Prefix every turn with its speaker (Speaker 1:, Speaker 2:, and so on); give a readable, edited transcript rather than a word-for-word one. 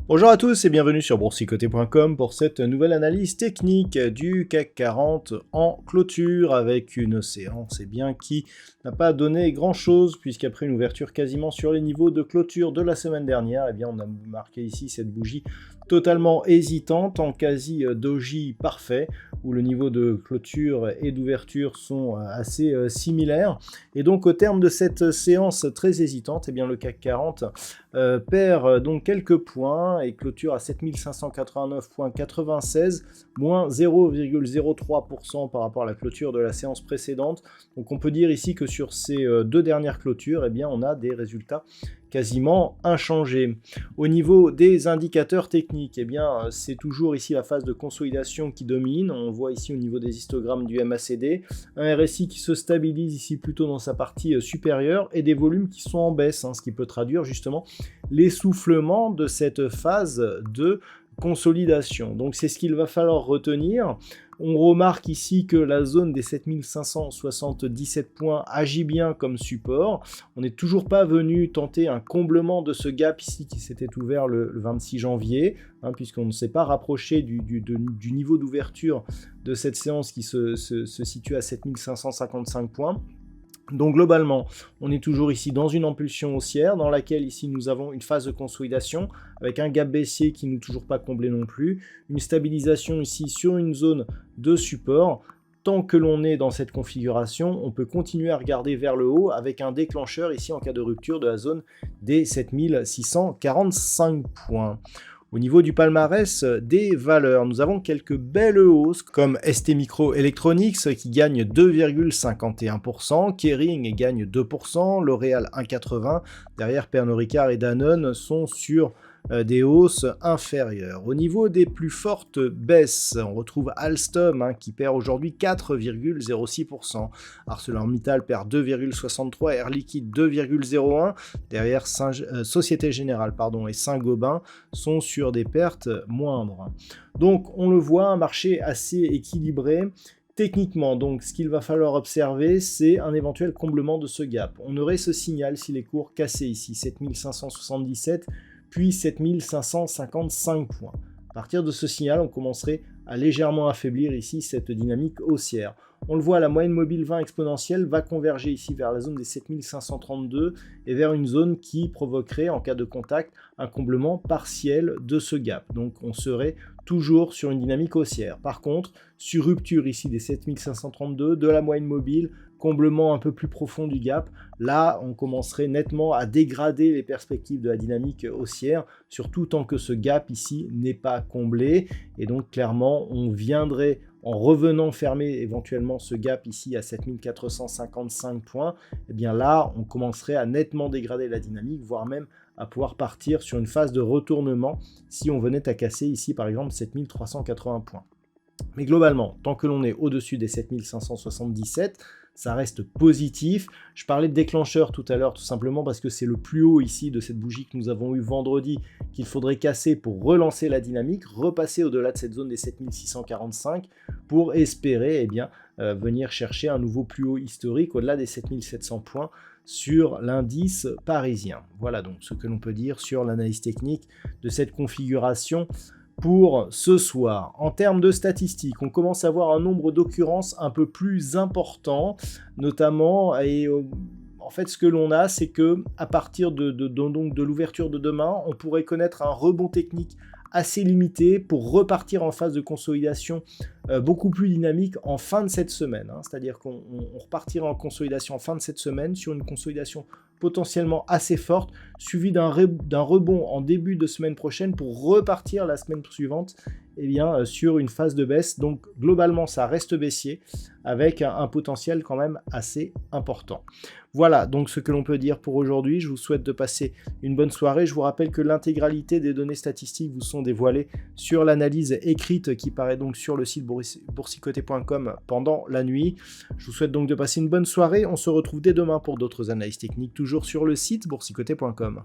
Speaker 1: Bonjour à tous et bienvenue sur boursicoté.com pour cette nouvelle analyse technique du CAC 40 en clôture avec une séance qui n'a pas donné grand chose puisqu'après une ouverture quasiment sur les niveaux de clôture de la semaine dernière, on a marqué ici cette bougie totalement hésitante en quasi doji parfait où le niveau de clôture et d'ouverture sont assez similaires. Et donc au terme de cette séance très hésitante, le CAC 40 perd donc quelques points et clôture à 7589,96, moins 0,03% par rapport à la clôture de la séance précédente. Donc on peut dire ici que sur ces deux dernières clôtures, on a des résultats quasiment inchangés. Au niveau des indicateurs techniques, c'est toujours ici la phase de consolidation qui domine. On voit ici au niveau des histogrammes du MACD, un RSI qui se stabilise ici plutôt dans sa partie supérieure et des volumes qui sont en baisse, ce qui peut traduire justement l'essoufflement de cette phase de consolidation. Donc c'est ce qu'il va falloir retenir. On remarque ici que la zone des 7577 points agit bien comme support. On n'est toujours pas venu tenter un comblement de ce gap ici qui s'était ouvert le 26 janvier, puisqu'on ne s'est pas rapproché du niveau d'ouverture de cette séance qui se situe à 7555 points. Donc globalement, on est toujours ici dans une impulsion haussière dans laquelle ici nous avons une phase de consolidation avec un gap baissier qui n'est toujours pas comblé non plus, une stabilisation ici sur une zone de support. Tant que l'on est dans cette configuration, on peut continuer à regarder vers le haut avec un déclencheur ici en cas de rupture de la zone des 7645 points. Au niveau du palmarès des valeurs, nous avons quelques belles hausses comme ST Microelectronics qui gagne 2,51%, Kering gagne 2%, L'Oréal 1,80%, derrière Pernod Ricard et Danone sont sur des hausses inférieures. Au niveau des plus fortes baisses, on retrouve Alstom qui perd aujourd'hui 4,06%. ArcelorMittal perd 2,63%, Air Liquide 2,01%. Derrière Société Générale et Saint-Gobain sont sur des pertes moindres. Donc on le voit, un marché assez équilibré. Techniquement, donc, ce qu'il va falloir observer, c'est un éventuel comblement de ce gap. On aurait ce signal si les cours cassaient ici, 7577, puis 7555 points. À partir de ce signal, on commencerait à légèrement affaiblir ici cette dynamique haussière. On le voit, la moyenne mobile 20 exponentielle va converger ici vers la zone des 7532 et vers une zone qui provoquerait, en cas de contact, un comblement partiel de ce gap. Donc on serait toujours sur une dynamique haussière. Par contre, sur rupture ici des 7532, de la moyenne mobile, comblement un peu plus profond du gap, là on commencerait nettement à dégrader les perspectives de la dynamique haussière, surtout tant que ce gap ici n'est pas comblé. Et donc clairement on viendrait, en revenant fermer éventuellement ce gap ici à 7455 points, là on commencerait à nettement dégrader la dynamique, voire même à pouvoir partir sur une phase de retournement si on venait à casser ici par exemple 7380 points. Mais globalement, tant que l'on est au-dessus des 7577, ça reste positif. Je parlais de déclencheur tout à l'heure, tout simplement parce que c'est le plus haut ici de cette bougie que nous avons eu vendredi qu'il faudrait casser pour relancer la dynamique, repasser au-delà de cette zone des 7645 pour espérer venir chercher un nouveau plus haut historique au-delà des 7700 points sur l'indice parisien. Voilà donc ce que l'on peut dire sur l'analyse technique de cette configuration pour ce soir. En termes de statistiques, on commence à avoir un nombre d'occurrences un peu plus important, notamment, en fait ce que l'on a, c'est que à partir de l'ouverture de demain, on pourrait connaître un rebond technique assez limité pour repartir en phase de consolidation beaucoup plus dynamique en fin de cette semaine. C'est-à-dire qu'on repartira en consolidation en fin de cette semaine sur une consolidation potentiellement assez forte, suivie d'un rebond en début de semaine prochaine pour repartir la semaine suivante eh bien, sur une phase de baisse. Donc globalement, ça reste baissier avec un potentiel quand même assez important. Voilà donc ce que l'on peut dire pour aujourd'hui. Je vous souhaite de passer une bonne soirée. Je vous rappelle que l'intégralité des données statistiques vous sont dévoilées sur l'analyse écrite qui paraît donc sur le site boursicoté.com pendant la nuit. Je vous souhaite donc de passer une bonne soirée. On se retrouve dès demain pour d'autres analyses techniques, toujours sur le site boursicoté.com.